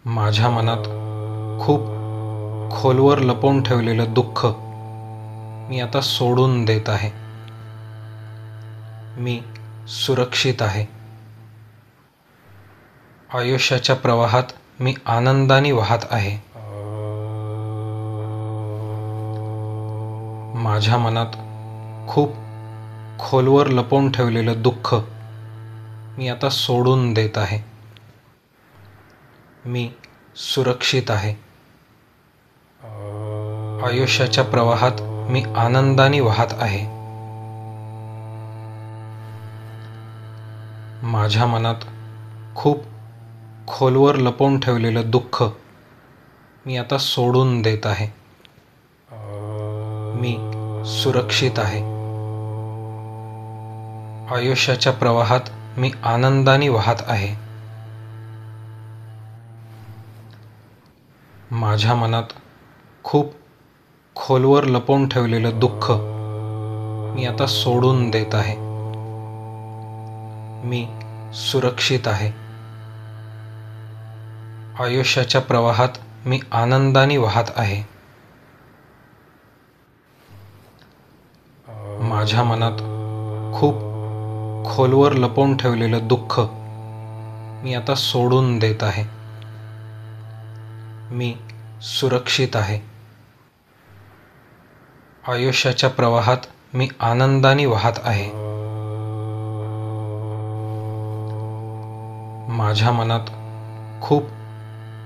माझ्या मनात खूप खोलवर लपवून ठेवलेलं दुःख मी आता सोडून देत आहे. मी सुरक्षित आहे. आयुष्याच्या प्रवाहात मी आनंदाने वाहत आहे. माझ्या मनात खूप खोलवर लपवून ठेवलेलं दुःख मी आता सोडून देत आहे. मी सुरक्षित आहे. आयुष्याच्या प्रवाहात मी आनंदाने वाहत आहे. माझ्या मनात खूप खोलवर लपवून ठेवलेलं दुःख मी आता सोडून देत आहे. मी सुरक्षित आहे. आयुष्याच्या प्रवाहात मी आनंदाने वाहत आहे. माझ्या मनात खूप खोलवर लपवून ठेवलेलं दुःख मी आता सोडून देत आहे. मी सुरक्षित आहे. आयुष्याच्या प्रवाहात मी आनंदाने वाहत आहे. माझ्या मनात खूप खोलवर लपवून ठेवलेलं दुःख मी आता सोडून देत आहे. मी सुरक्षित आहे. आयुष्याच्या प्रवाहात मी आनंदाने वाहत आहे. माझ्या मनात खूप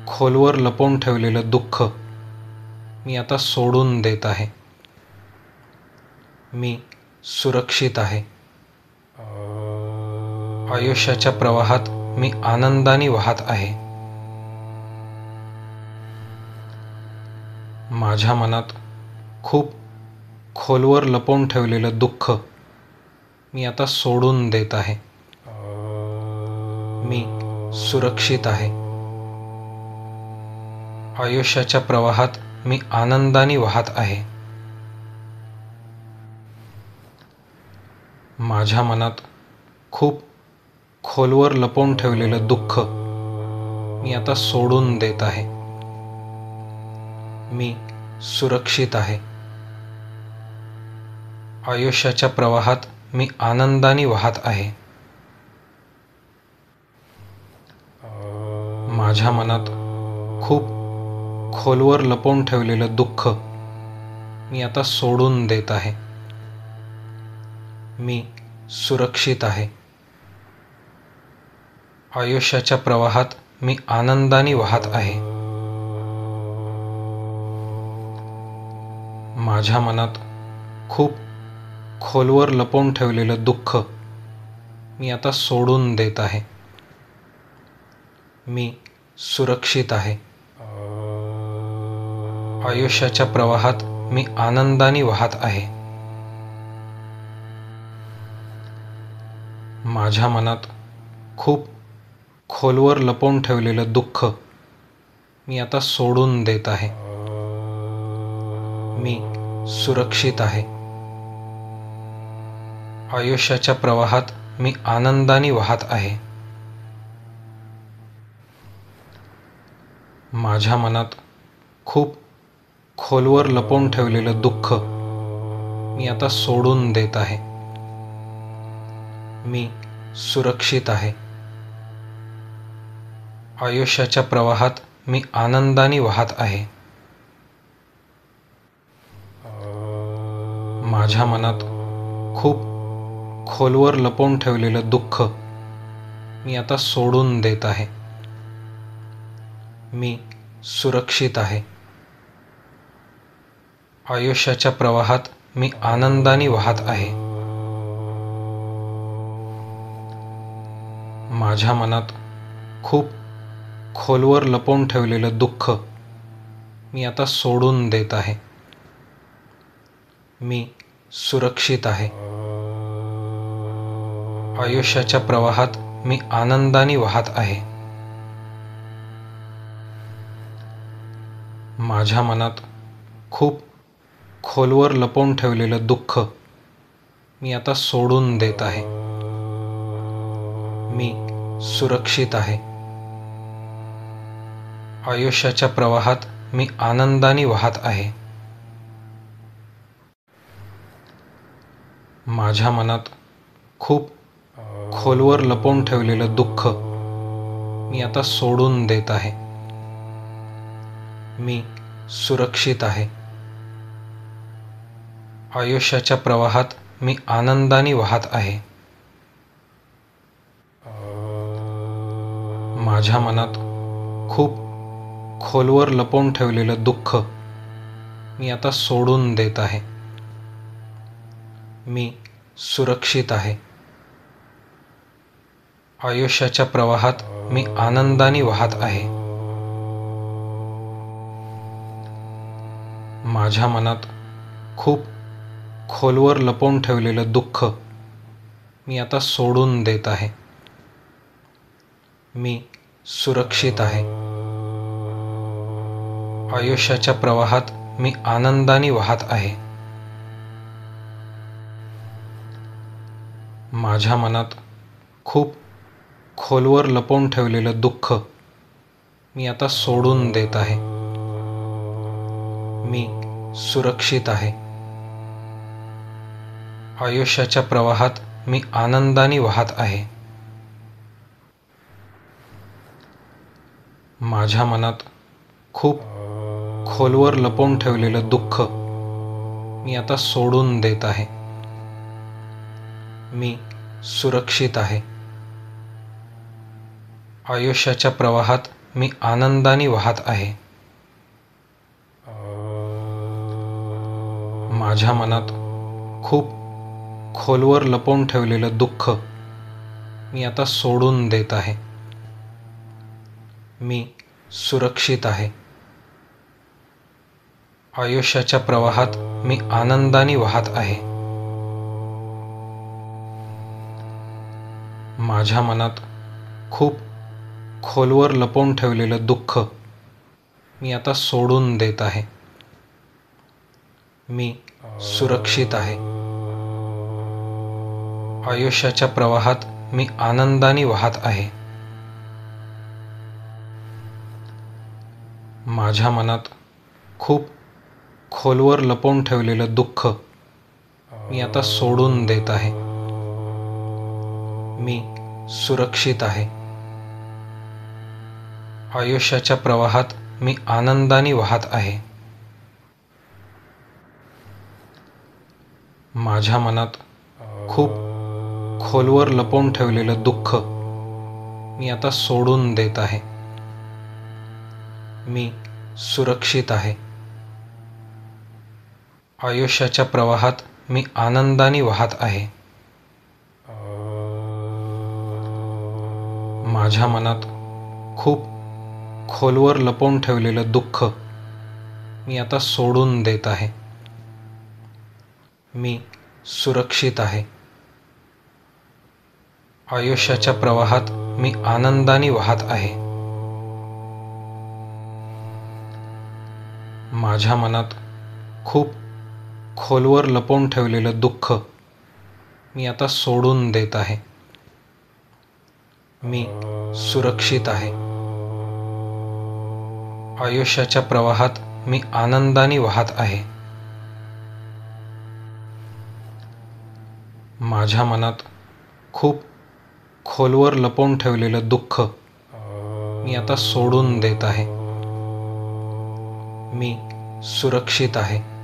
खोलवर लपवून ठेवलेलं दुःख मी आता सोडून देत आहे. मी सुरक्षित आहे. आयुष्याच्या प्रवाहात मी आनंदाने वाहत आहे. माझ्या मनात खूप खोलवर लपवून ठेवलेलं दुःख मी आता सोडून देत आहे. मी सुरक्षित आहे. आयुष्याच्या प्रवाहात मी आनंदाने वाहत आहे. माझ्या मनात खूप खोलवर लपवून ठेवलेलं दुःख मी आता सोडून देत आहे. मी सुरक्षित आहे. आयुष्याच्या प्रवाहात मी आनंदाने वाहत आहे. माझ्या मनात खूप खोलवर लपवून ठेवलेलं दुःख मी आता सोडून देत आहे. मी सुरक्षित आहे. आयुष्याच्या प्रवाहात मी आनंदाने वाहत आहे. माझ्या मनात खूप खोलवर लपवून ठेवलेलं दुःख मी आता सोडून देत आहे. मी सुरक्षित आहे. आयुष्याच्या प्रवाहात मी आनंदाने वाहत आहे. माझ्या मनात खूप खोलवर लपवून ठेवलेलं दुःख मी आता सोडून देत आहे. मी सुरक्षित आहे. आयुष्याच्या प्रवाहात मी आनंदाने वाहत आहे. माझ्या मनात खूप खोलवर लपवून ठेवलेलं दुःख मी आता सोडून देत आहे. मी सुरक्षित आहे. आयुष्याच्या प्रवाहात मी आनंदाने वाहत आहे. माझ्या मनात खूप खोलवर लपवून ठेवलेलं दुःख मी आता सोडून देत आहे. मी सुरक्षित आहे. आयुष्याच्या प्रवाहात मी आनंदाने वाहत आहे. माझ्या मनात खूप खोलवर लपवून ठेवलेलं दुःख मी आता सोडून देत आहे. मी सुरक्षित आहे. आयुष्याच्या प्रवाहात मी आनंदाने वाहत आहे. माझ्या मनात खूप खोलवर लपवून ठेवलेलं दुःख मी आता सोडून देत आहे. मी सुरक्षित आहे. आयुष्याच्या प्रवाहात मी आनंदाने वाहत आहे. माझ्या मनात खूप खोलवर लपवून ठेवलेलं दुःख मी आता सोडून देत आहे. मी सुरक्षित आहे. आयुष्याच्या प्रवाहात मी आनंदाने वाहत आहे. माझ्या मनात खूप खोलवर लपवून ठेवलेलं दुःख मी आता सोडून देत आहे. मी सुरक्षित आहे. आयुष्याच्या प्रवाहात मी आनंदाने वाहत आहे. माझ्या मनात खूप खोलवर लपवून ठेवलेलं दुःख मी आता सोडून देत आहे. मी सुरक्षित आहे. आयुष्याच्या प्रवाहात मी आनंदाने वाहत आहे. माझ्या मनात खूप खोलवर लपवून ठेवलेलं दुःख मी आता सोडून देत आहे. मी सुरक्षित आहे. आयुष्याच्या प्रवाहात मी आनंदाने वाहत आहे. माझ्या मनात खूप खोलवर लपवून ठेवलेलं दुःख मी आता सोडून देत आहे. मी सुरक्षित आहे. आयुष्याच्या प्रवाहात मी आनंदाने वाहत आहे. माझ्या मनात खूप खोलवर लपवून ठेवलेलं दुःख मी आता सोडून देत आहे. मी सुरक्षित आहे. आयुष्याच्या प्रवाहात मी आनंदाने वाहत आहे. माझ्या मनात खूप खोलवर लपवून ठेवलेलं दुःख मी आता सोडून देत आहे. मी सुरक्षित आहे. आयुष्याच्या प्रवाहात मी आनंदाने वाहत आहे. माझ्या मनात खूप खोलवर लपवून ठेवलेलं दुःख मी आता सोडून देत आहे. मी सुरक्षित आहे. आयुष्याच्या प्रवाहात मी आनंदाने वाहत आहे. माझ्या मनात खूप खोलवर लपवून ठेवलेलं दुःख मी आता सोडून देत आहे. मी सुरक्षित आहे. आयुष्याच्या प्रवाहात मी आनंदाने वाहत आहे. माझ्या मनात खूप खोलवर लपवून ठेवलेलं दुःख मी आता सोडून देत आहे. मी सुरक्षित आहे. आयुष्याच्या प्रवाहात मी आनंदाने वाहत आहे. माझ्या मनात खूप खोलवर लपवून ठेवलेलं दुःख मी आता सोडून देत आहे. मी सुरक्षित आहे. आयुष्याच्या प्रवाहात मी आनंदाने वाहत आहे. माझ्या मनात खूप खोलवर लपवून ठेवलेलं दुःख मी आता सोडून देत आहे. मी सुरक्षित आहे.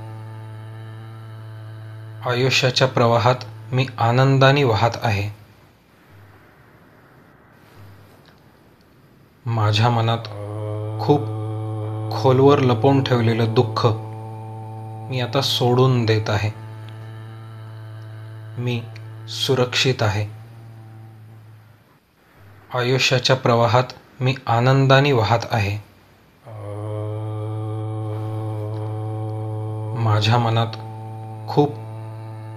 आयुष्याच्या प्रवाहात मी आनंदाने वाहत आहे. माझ्या मनात खूप खोलवर लपवून ठेवलेलं दुःख मी आता सोडून देत आहे. मी सुरक्षित आहे. आयुष्याच्या प्रवाहात मी आनंदाने वाहत आहे. माझ्या मनात खूप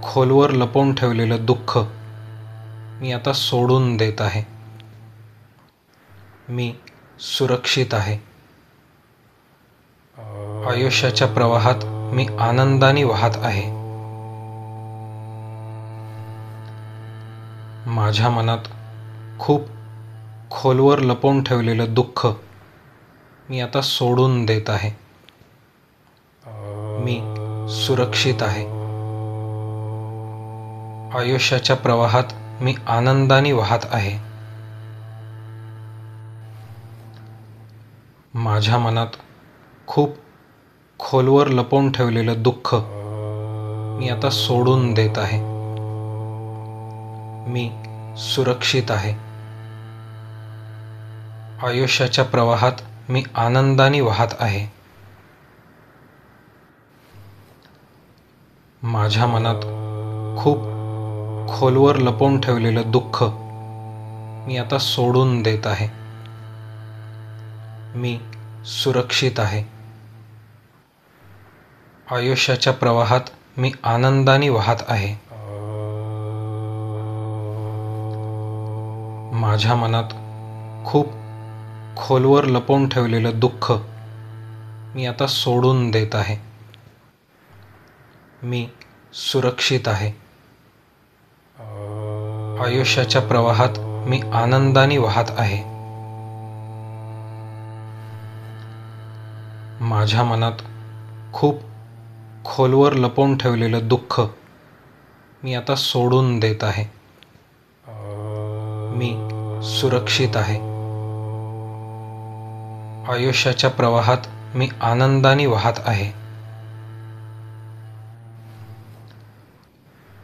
खोलवर लपवून ठेवलेलं दुःख मी आता सोडून देत आहे. मी सुरक्षित आहे. आयुष्याच्या प्रवाहात मी आनंदाने वाहत आहे. माझ्या मनात खूप खोलवर लपवून ठेवलेलं दुःख मी आता सोडून देत आहे. मी सुरक्षित आहे. आयुष्याच्या प्रवाहात मी आनंदाने वाहत आहे. माझ्या मनात खूप खोलवर लपवून ठेवलेलं दुःख मी आता सोडून देत आहे. मी सुरक्षित आहे. आयुष्याच्या प्रवाहात मी आनंदाने वाहत आहे. माझ्या मनात खूप खोलवर लपवून ठेवलेलं दुःख मी आता सोडून देत आहे. मी सुरक्षित आहे. आयुष्याच्या प्रवाहात मी आनंदाने वाहत आहे. माझ्या मनात खूप खोलवर लपवून ठेवलेलं दुःख मी आता सोडून देत आहे. मी सुरक्षित आहे. आयुष्याच्या प्रवाहात मी आनंदाने वाहत आहे. माझ्या मनात खूप खोलवर लपवून ठेवलेलं दुःख मी आता सोडून देत आहे. मी सुरक्षित आहे. आयुष्याच्या प्रवाहात मी आनंदाने वाहत आहे.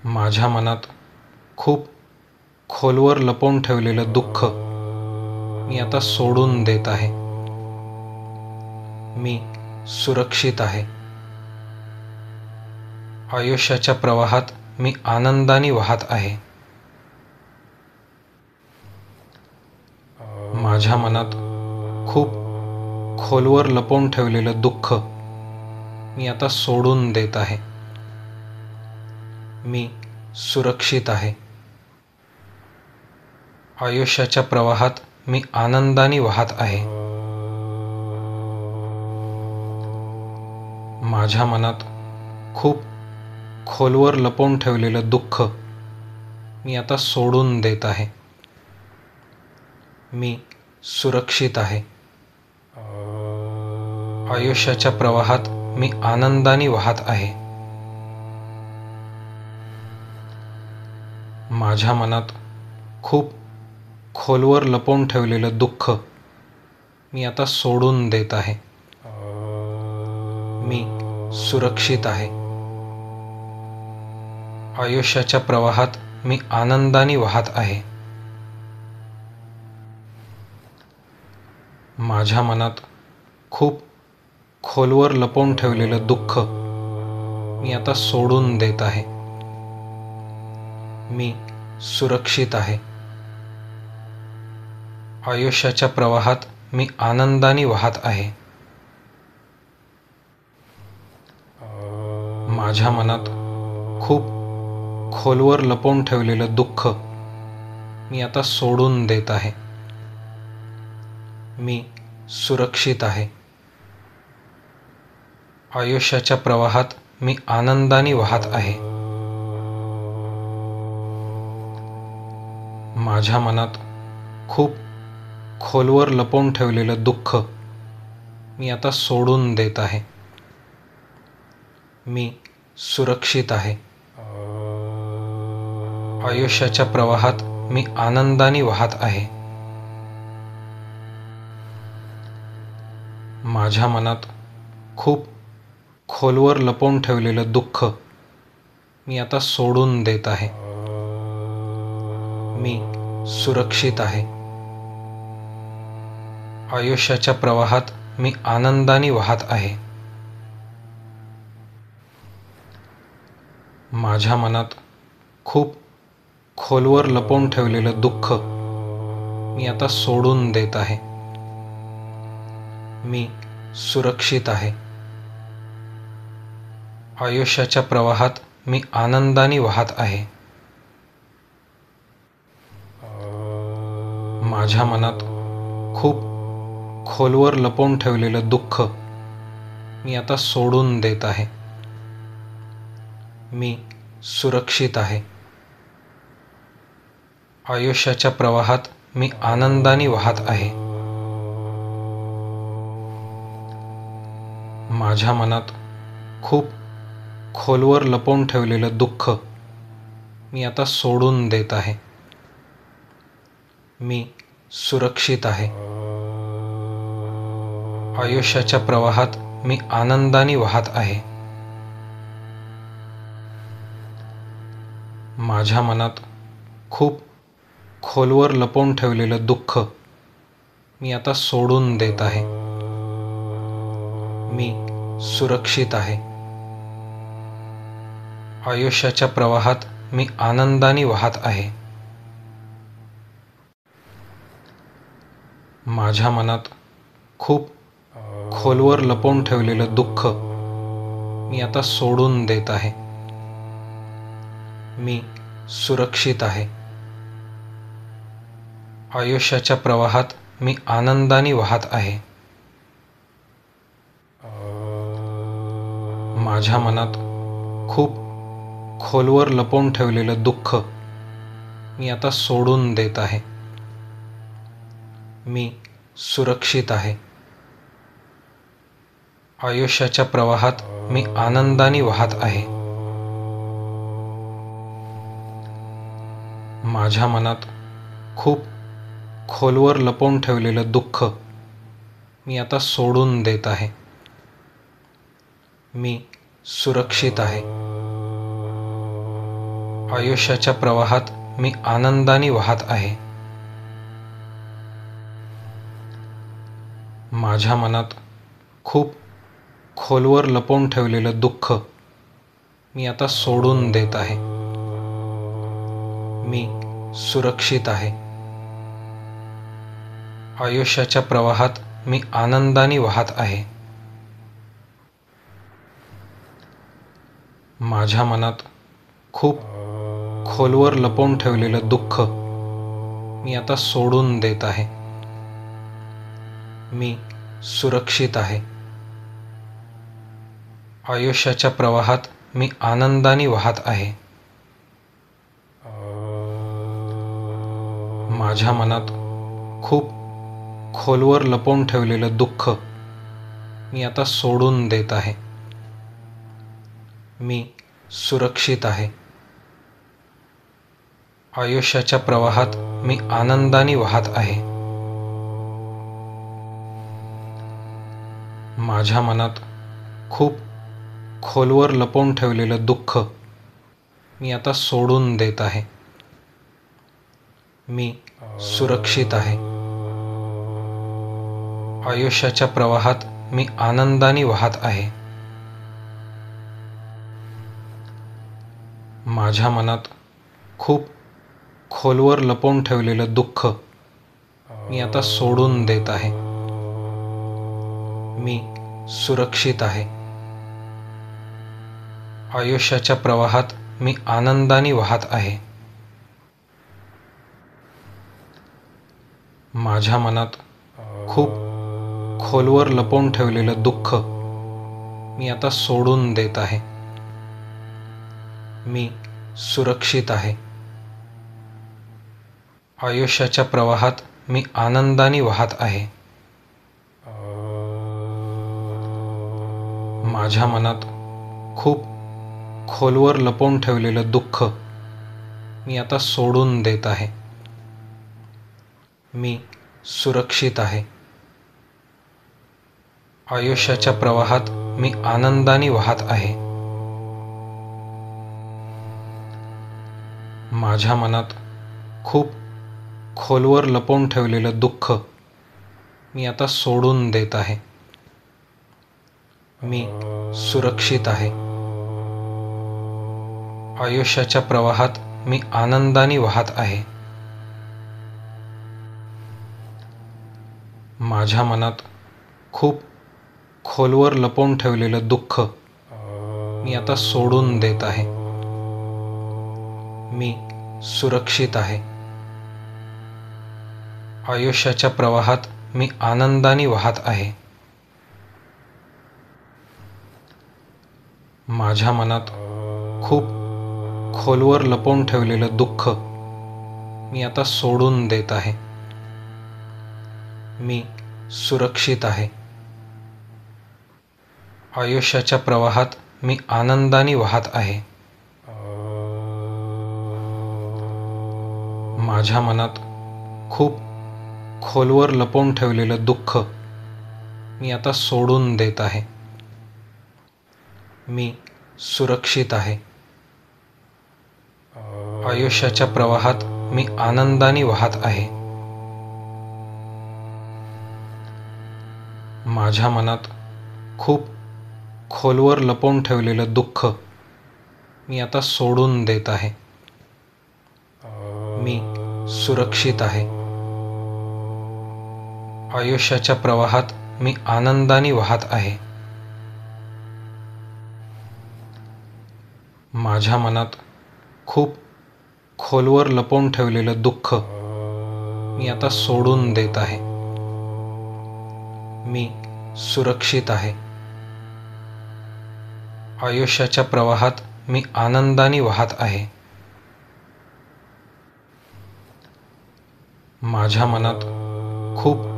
माझ्या मनात खूप खोलवर लपवून ठेवलेलं दुःख मी आता सोडून देत आहे. मी सुरक्षित आहे. आयुष्याच्या प्रवाहात मी आनंदाने वाहत आहे. माझ्या मनात खूप खोलवर लपवून ठेवलेलं दुःख मी आता सोडून देत आहे. मी सुरक्षित आहे. आयुष्याच्या प्रवाहात मी आनंदाने वाहत आहे. माझ्या मनात खूप खोलवर लपवून ठेवलेलं दुःख मी आता सोडून देत आहे. मी सुरक्षित आहे. आयुष्याच्या प्रवाहात मी आनंदाने वाहत आहे. माझ्या मनात खूप खोलवर लपवून ठेवलेलं दुःख मी आता सोडून देत आहे. मी सुरक्षित आहे. आयुष्याच्या प्रवाहात मी आनंदाने वाहत आहे. माझ्या मनात खूप खोलवर लपवून ठेवलेलं दुःख मी आता सोडून देत आहे. मी सुरक्षित आहे. आयुष्याच्या प्रवाहात मी आनंदाने वाहत आहे. माझ्या मनात खूप खोलवर लपवून ठेवलेलं दुःख मी आता सोडून देत आहे. मी सुरक्षित आहे. आयुष्याच्या प्रवाहात मी आनंदाने वाहत आहे. माझ्या मनात खूप खोलवर लपवून ठेवलेलं दुःख मी आता सोडून देत आहे. मी सुरक्षित आहे. आयुष्याच्या प्रवाहात मी आनंदाने वाहत आहे. माझ्या मनात खूप खोलवर लपवून ठेवलेलं दुःख मी आता सोडून देत आहे. मी सुरक्षित आहे. आयुष्याच्या प्रवाहात मी आनंदाने वाहत आहे. माझ्या मनात खूप खोलवर लपवून ठेवलेलं दुःख मी आता सोडून देत आहे. मी सुरक्षित आहे. आयुष्याच्या प्रवाहात मी आनंदाने वाहत आहे. माझ्या मनात खूप खोलवर लपवून ठेवलेलं दुःख मी आता सोडून देत आहे. मी सुरक्षित आहे. आयुष्याच्या प्रवाहात मी आनंदाने वाहत आहे. माझ्या मनात खूप खोलवर लपवून ठेवलेलं दुःख मी आता सोडून देत आहे. मी सुरक्षित आहे. आयुष्याच्या प्रवाहात मी आनंदाने वाहत आहे. माझ्या मनात खूप खोलवर लपवून ठेवलेलं दुःख मी आता सोडून देत आहे. मी सुरक्षित आहे. आयुष्याच्या प्रवाहात मी आनंदाने वाहत आहे. माझ्या मनात खूप खोलवर लपवून ठेवलेलं दुःख मी आता सोडून देत आहे. मी सुरक्षित आहे. आयुष्याच्या प्रवाहात मी आनंदाने वाहत आहे. माझ्या मनात खूप खोलवर लपवून ठेवलेलं दुःख मी आता सोडून देत आहे. मी सुरक्षित आहे. आयुष्याच्या प्रवाहात मी आनंदाने वाहत आहे. माझ्या मनात खूप खोलवर लपवून ठेवलेलं दुःख मी आता सोडून देत आहे. मी सुरक्षित आहे. आयुष्याच्या प्रवाहात मी आनंदाने वाहत आहे. माझ्या मनात खूप खोलवर लपवून ठेवलेलं दुःख मी आता सोडून देत आहे. मी सुरक्षित आहे. आयुष्याच्या प्रवाहात मी आनंदाने वाहत आहे. माझ्या मनात खूप खोलवर लपवून ठेवलेलं दुःख मी आता सोडून देत आहे. मी सुरक्षित आहे. आयुष्याच्या प्रवाहात मी आनंदाने वाहत आहे. माझ्या मनात खूप खोलवर लपवून ठेवलेलं दुःख मी आता सोडून देत आहे. मी सुरक्षित आहे. आयुष्याच्या प्रवाहात मी आनंदाने वाहत आहे. माझ्या मनात खूप खोलवर लपवून ठेवलेलं दुःख मी आता सोडून देत आहे. मी सुरक्षित आहे. आयुष्याच्या प्रवाहात मी आनंदाने वाहत आहे. माझ्या मनात खूप खोलवर लपवून ठेवलेलं दुःख मी आता सोडून देत आहे. मी सुरक्षित आहे. आयुष्याच्या प्रवाहात मी आनंदाने वाहत आहे. माझ्या मनात खूप खोलवर लपवून ठेवलेलं दुःख मी आता सोडून देत आहे. मी सुरक्षित आहे. आयुष्याच्या प्रवाहात मी आनंदाने वाहत आहे. माझ्या मनात खूप खोलवर लपवून ठेवलेलं दुःख मी आता सोडून देत आहे. मी सुरक्षित आहे. आयुष्याच्या प्रवाहात मी आनंदाने वाहत आहे. माझ्या मनात खूप खोलवर लपवून ठेवलेलं दुःख मी आता सोडून देत आहे. मी सुरक्षित आहे. आयुष्याच्या प्रवाहात मी आनंदाने वाहत आहे. माझ्या मनात खूप खोलवर लपवून ठेवलेलं दुःख मी आता सोडून देत आहे. मी सुरक्षित आहे. आयुष्याच्या प्रवाहात मी आनंदाने वाहत आहे. माझ्या मनात खूप खोलवर लपवून ठेवलेलं दुःख मी आता सोडून देत आहे. मी सुरक्षित आहे. आयुष्याच्या प्रवाहात मी आनंदाने वाहत आहे. माझ्या मनात खूप खोलवर लपवून ठेवलेलं दुःख मी आता सोडून देत आहे. मी सुरक्षित आहे. आयुष्याच्या प्रवाहात मी आनंदाने वाहत आहे. माझ्या मनात खूप खोलवर लपवून ठेवलेलं दुःख मी आता सोडून देत आहे. मी सुरक्षित आहे. आयुष्याच्या प्रवाहात मी आनंदाने वाहत आहे. माझ्या मनात खूप खोलवर लपवून ठेवलेलं दुःख मी आता सोडून देत आहे. मी सुरक्षित आहे. आयुष्याच्या प्रवाहात मी आनंदाने वाहत आहे. माझ्या मनात खूप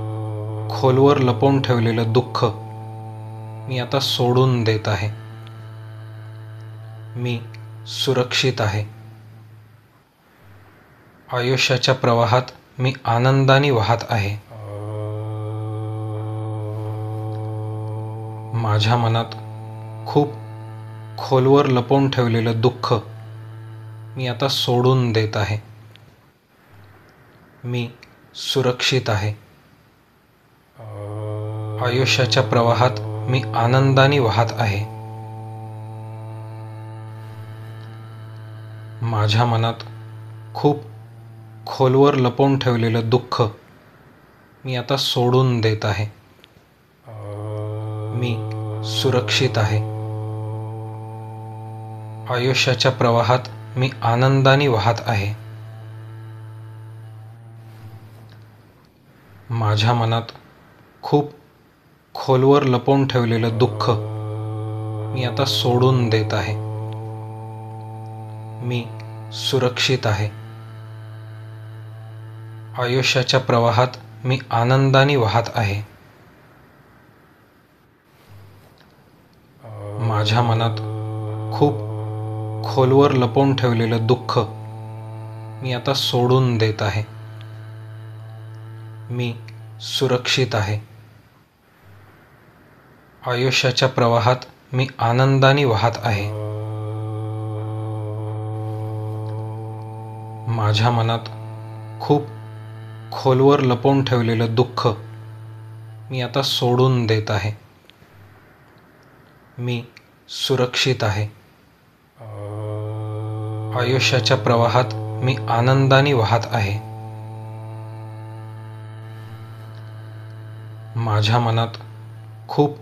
खोलवर लपवून ठेवलेलं दुःख मी आता सोडून देत आहे. मी सुरक्षित आहे. आयुष्याच्या प्रवाहात मी आनंदाने वाहत आहे. माझ्या मनात खूप खोलवर लपवून ठेवलेलं दुःख मी आता सोडून देत आहे. मी सुरक्षित आहे. आयुष्याच्या प्रवाहात मी आनंदाने वाहत आहे. माझ्या मनात खूप खोलवर लपवून ठेवलेलं दुःख मी आता सोडून देत आहे. मी सुरक्षित आहे. आयुष्याच्या प्रवाहात मी आनंदाने वाहत आहे. माझ्या मनात खूप खोलवर लपवून ठेवलेलं दुःख मी आता सोडून देत आहे. मी सुरक्षित आहे. आयुष्याच्या प्रवाहात मी आनंदाने वाहत आहे. माझ्या मनात खूप खोलवर लपवून ठेवलेलं दुःख मी आता सोडून देत आहे. मी सुरक्षित आहे. आयुष्याच्या प्रवाहात मी आनंदाने वाहत आहे. माझ्या मनात खूप खोलवर लपवून ठेवलेलं दुःख मी आता सोडून देत आहे. मी सुरक्षित आहे. आयुष्याच्या प्रवाहात मी आनंदाने वाहत आहे. माझ्या मनात खूप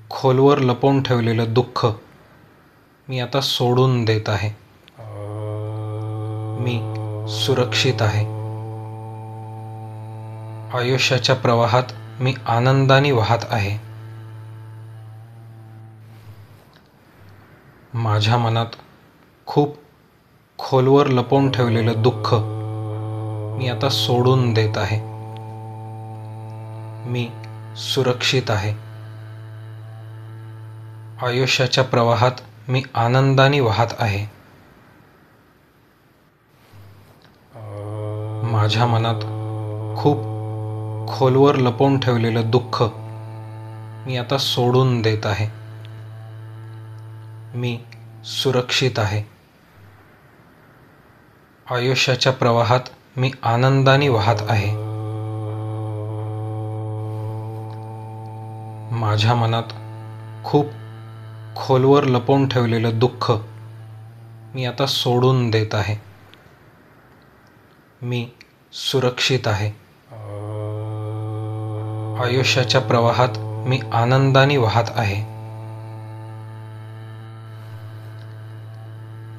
खोलवर लपवून ठेवलेलं दुःख मी आता सोडून देत आहे. मी सुरक्षित आहे. आयुष्याच्या प्रवाहात मी आनंदाने वाहत आहे. माझ्या मनात खूप खोलवर लपवून ठेवलेलं दुःख मी आता सोडून देत आहे. मी सुरक्षित आहे. आयुष्याच्या प्रवाहात मी आनंदाने वाहत आहे. माझ्या मनात खूप खोलवर लपवून ठेवलेलं दुःख मी आता सोडून देत आहे. मी सुरक्षित आहे. आयुष्याच्या प्रवाहात मी आनंदाने वाहत आहे. माझ्या मनात खूप खोलवर लपवून ठेवलेलं दुःख मी आता सोडून देत आहे. मी सुरक्षित आहे. आयुष्याच्या प्रवाहात मी आनंदाने वाहत आहे.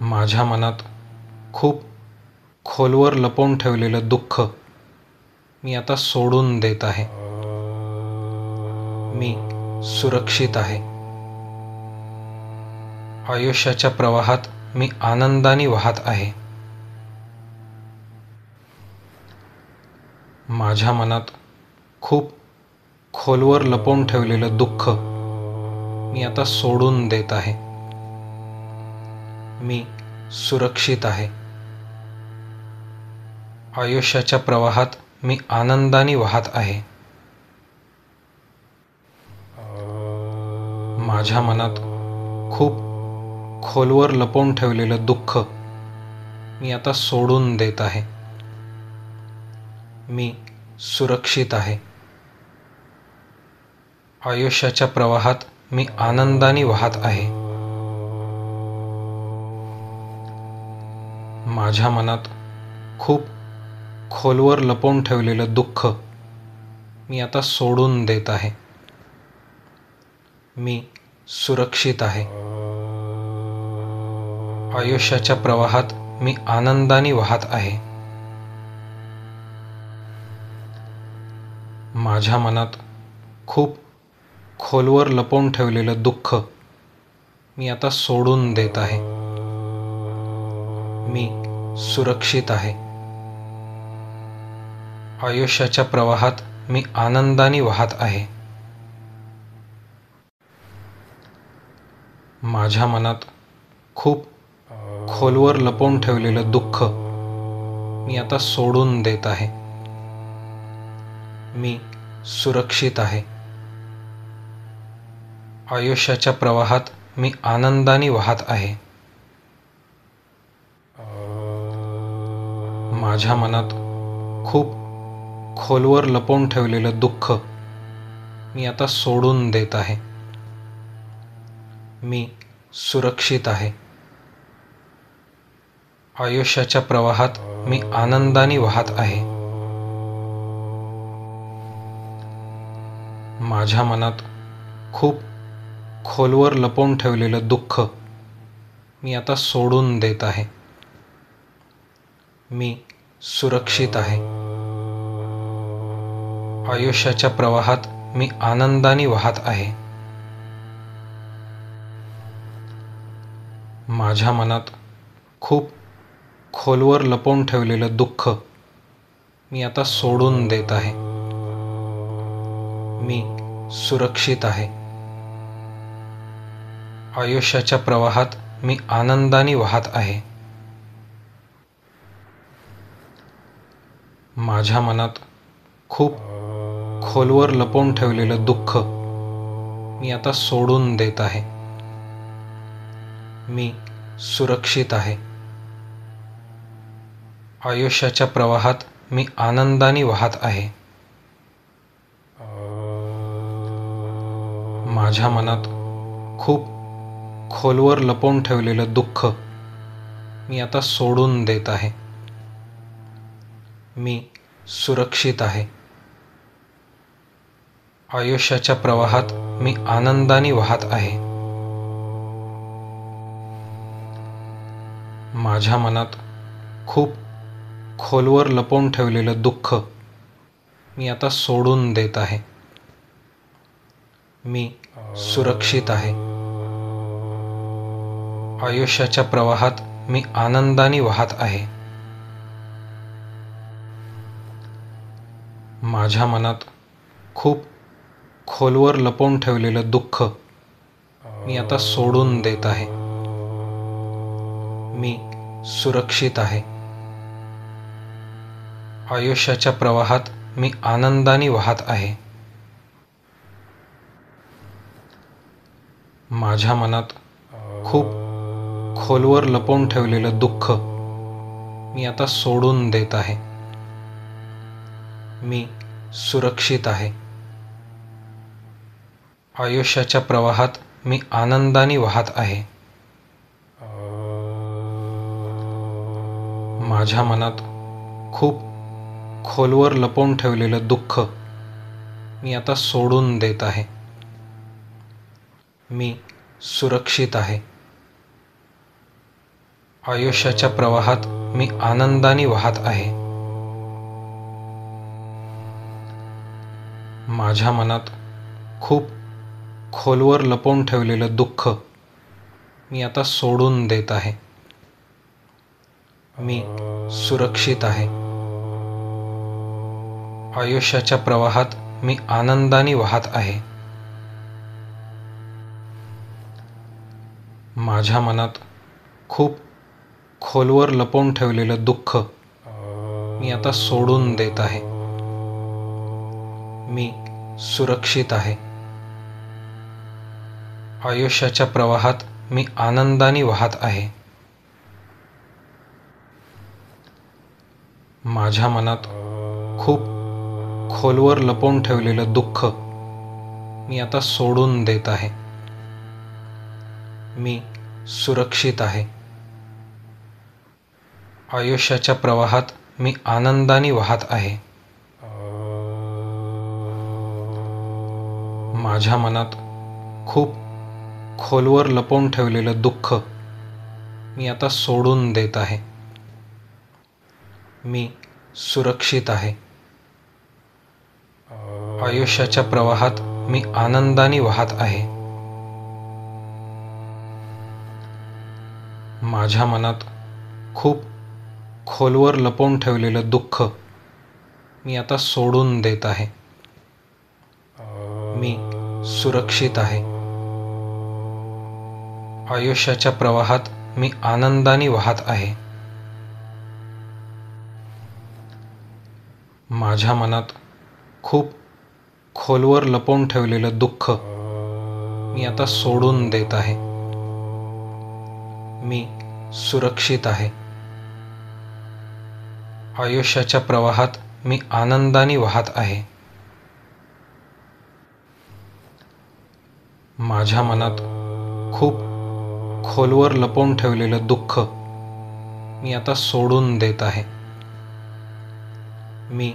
माझ्या मनात खूप खोलवर लपवून ठेवलेलं दुःख मी आता सोडून देत आहे. मी सुरक्षित आहे. आयुष्याच्या प्रवाहात मी आनंदाने वाहत आहे. माझ्या मनात खूप खोलवर लपवून ठेवलेलं दुःख मी आता सोडून देत आहे. मी सुरक्षित आहे. आयुष्याच्या प्रवाहात मी आनंदाने वाहत आहे. माझ्या मनात खूप खोलवर लपवून ठेवलेलं दुःख मी आता सोडून देत आहे. मी सुरक्षित आहे. आयुष्याच्या प्रवाहात मी आनंदाने वाहत आहे. माझ्या मनात खूप खोलवर लपवून ठेवलेलं दुःख मी आता सोडून देत आहे. मी सुरक्षित आहे. आयुष्याच्या प्रवाहात मी आनंदाने वाहत आहे. माझ्या मनात खूप खोलवर लपवून ठेवलेलं दुःख मी आता सोडून देत आहे. मी सुरक्षित आहे. आयुष्याच्या प्रवाहात मी आनंदाने वाहत आहे. माझ्या मनात खूप खोलवर लपवून ठेवलेलं दुःख मी आता सोडून देत आहे. मी सुरक्षित आहे. आयुष्याच्या प्रवाहात मी आनंदाने वाहत आहे. माझ्या मनात खूप खोलवर लपवून ठेवलेलं दुःख मी आता सोडून देत आहे. मी सुरक्षित आहे. आयुष्याच्या प्रवाहात मी आनंदाने वाहत आहे. माझ्या मनात खूप खोलवर लपवून ठेवलेलं दुःख मी आता सोडून देत आहे. मी सुरक्षित आहे. आयुष्याच्या प्रवाहात मी आनंदाने वाहत आहे. माझ्या मनात खूप खोलवर लपवून ठेवलेलं दुःख मी आता सोडून देत आहे. मी सुरक्षित आहे. आयुष्याच्या प्रवाहात मी आनंदाने वाहत आहे. माझ्या मनात खूप खोलवर लपवून ठेवलेलं दुःख मी आता सोडून देत आहे. मी सुरक्षित आहे. आयुष्याच्या प्रवाहात मी आनंदाने वाहत आहे. माझ्या मनात खूप खोलवर लपवून ठेवलेलं दुःख मी आता सोडून देत आहे. मी सुरक्षित आहे. आयुष्याच्या प्रवाहात मी आनंदाने वाहत आहे. माझ्या मनात खूप खोलवर लपवून ठेवलेलं दुःख मी आता सोडून देत आहे. मी सुरक्षित आहे. आयुष्याच्या प्रवाहात मी आनंदाने वाहत आहे. माझ्या मनात खूप खोलवर लपवून ठेवलेलं दुःख मी आता सोडून देत आहे. मी सुरक्षित आहे. आयुष्याच्या प्रवाहात मी आनंदाने वाहत आहे. माझ्या मनात खूप खोलवर लपवून ठेवलेलं दुःख मी आता सोडून देत आहे. मी सुरक्षित आहे. आयुष्याच्या प्रवाहात मी आनंदाने वाहत आहे. माझ्या मनात खूप खोलवर लपवून ठेवलेलं दुःख मी आता सोडून देत आहे. मी सुरक्षित आहे. आयुष्याच्या प्रवाहात मी आनंदाने वाहत आहे. माझ्या मनात खूप खोलवर लपवून ठेवलेलं दुःख मी आता सोडून देत आहे. मी सुरक्षित आहे. आयुष्याच्या प्रवाहात मी आनंदाने वाहत आहे. माझ्या मनात खूप खोलवर लपवून ठेवलेलं दुःख मी आता सोडून देत आहे. मी सुरक्षित आहे. आयुष्याच्या प्रवाहात मी आनंदाने वाहत आहे. माझ्या मनात खूप खोलवर लपवून ठेवलेलं दुःख मी आता सोडून देत आहे. मी सुरक्षित आहे. आयुष्याच्या प्रवाहात मी आनंदाने वाहत आहे. माझ्या मनात खूप खोलवर लपवून ठेवलेलं दुःख मी आता सोडून देत आहे. मी सुरक्षित आहे. आयुष्याच्या प्रवाहात मी आनंदाने वाहत आहे. माझ्या मनात खूप खोलवर लपवून ठेवलेलं दुःख मी आता सोडून देत आहे. मी सुरक्षित आहे. आयुष्याच्या प्रवाहात मी आनंदाने वाहत आहे. माझ्या मनात खूप खोलवर लपवून ठेवलेलं दुःख मी आता सोडून देत आहे. मी सुरक्षित आहे. आयुष्याच्या प्रवाहात मी आनंदाने वाहत आहे. माझ्या मनात खूप खोलवर लपवून ठेवलेलं दुःख मी आता सोडून देत आहे. मी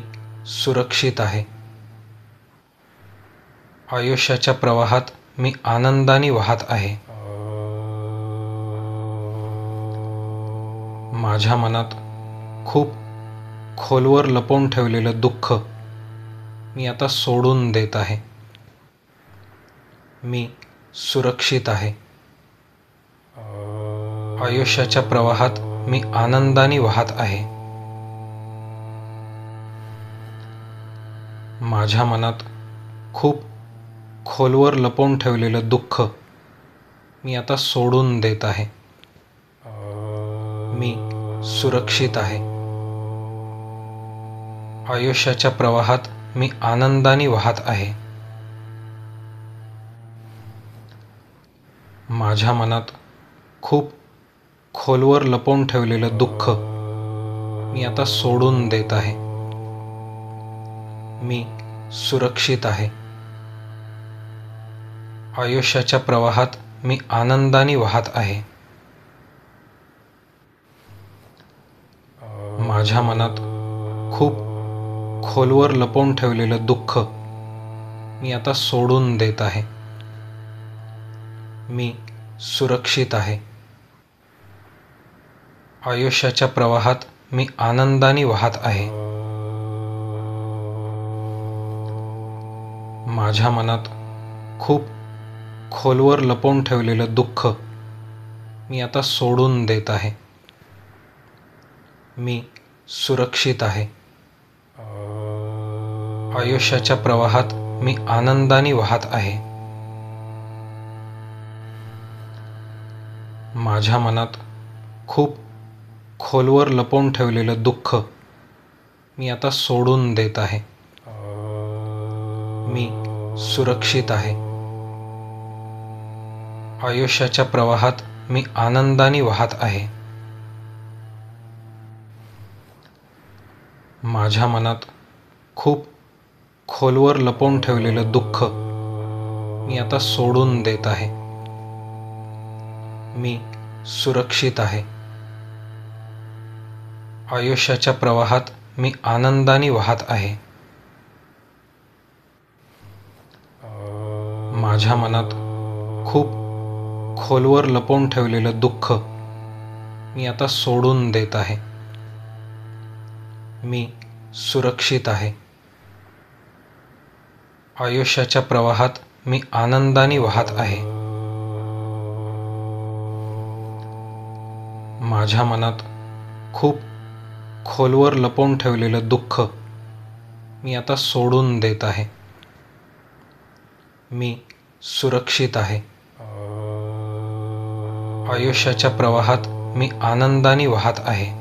सुरक्षित आहे. आयुष्याच्या प्रवाहात मी आनंदाने वाहत आहे. माझ्या मनात खूप खोलवर लपवून ठेवलेलं दुःख मी आता सोडून देत आहे. मी सुरक्षित आहे. आयुष्याच्या प्रवाहात मी आनंदाने वाहत आहे. माझ्या मनात खूप खोलवर लपवून ठेवलेलं दुःख मी आता सोडून देत आहे. मी सुरक्षित आहे. आयुष्याच्या प्रवाहात मी आनंदाने वाहत आहे. माझ्या मनात खूप खोलवर लपवून ठेवलेलं दुःख मी आता सोडून देत आहे. मी सुरक्षित आहे. आयुष्याच्या प्रवाहात मी आनंदाने वाहत आहे. माझ्या मनात खूप खोलवर लपवून ठेवलेलं दुःख मी आता सोडून देत आहे. मी सुरक्षित आहे. आयुष्याच्या प्रवाहात मी आनंदाने वाहत आहे. माझ्या मनात खूप खोलवर लपवून ठेवलेलं दुःख मी आता सोडून देत आहे. मी सुरक्षित आहे. आयुष्याच्या प्रवाहात मी आनंदाने वाहत आहे. माझ्या मनात खूप खोलवर लपवून ठेवलेलं दुःख मी आता सोडून देत आहे. मी सुरक्षित आहे. आयुष्याच्या प्रवाहात मी आनंदाने वाहत आहे. माझ्या मनात खूप खोलवर लपवून ठेवलेलं दुःख मी आता सोडून देत आहे. मी सुरक्षित आहे. आयुष्याच्या प्रवाहात मी आनंदाने वाहत आहे. माझ्या मनात खूप खोलवर लपवून ठेवलेलं दुःख मी आता सोडून देत आहे. मी सुरक्षित आहे. आयुष्याच्या प्रवाहात मी आनंदाने वाहत आहे. माझ्या मनात खूप खोलवर लपवून ठेवलेलं दुःख मी आता सोडून देत आहे. मी सुरक्षित आहे. आयुष्याच्या प्रवाहात मी आनंदाने वाहत आहे.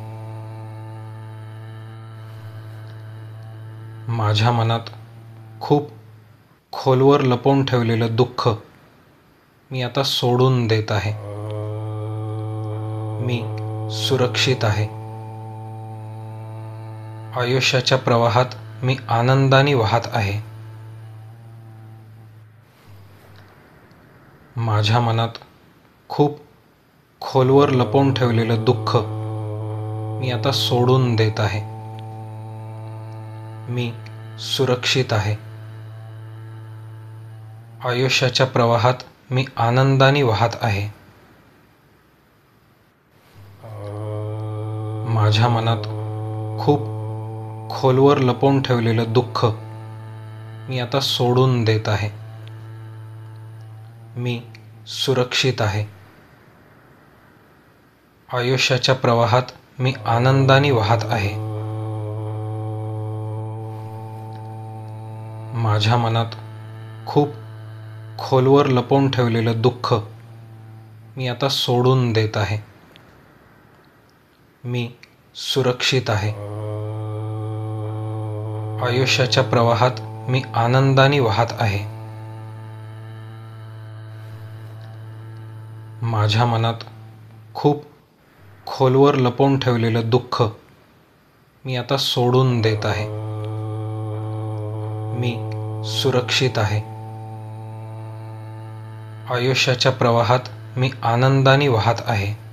माझ्या मनात खूप खोलवर लपवून ठेवलेलं दुःख मी आता सोडून देत आहे. मी सुरक्षित आहे. आयुष्याच्या प्रवाहात मी आनंदाने वाहत आहे. माझ्या मनात खूप खोलवर लपवून ठेवलेलं दुःख मी आता सोडून देत आहे. मी सुरक्षित आहे. आयुष्याच्या प्रवाहात मी आनंदाने वाहत आहे. माझ्या मनात खूप खोलवर लपवून ठेवलेलं दुःख मी आता सोडून देत आहे. मी सुरक्षित आहे. आयुष्याच्या प्रवाहात मी आनंदाने वाहत आहे. माझ्या मनात खूप खोलवर लपवून ठेवलेलं दुःख मी आता सोडून देत आहे. मी सुरक्षित आहे. आयुष्याच्या प्रवाहात मी आनंदाने वाहत आहे. माझ्या मनात खूप खोलवर लपवून ठेवलेलं दुःख मी आता सोडून देत आहे. मी सुरक्षित आहे. आयुष्याच्या प्रवाहात मी आनंदाने वाहत आहे.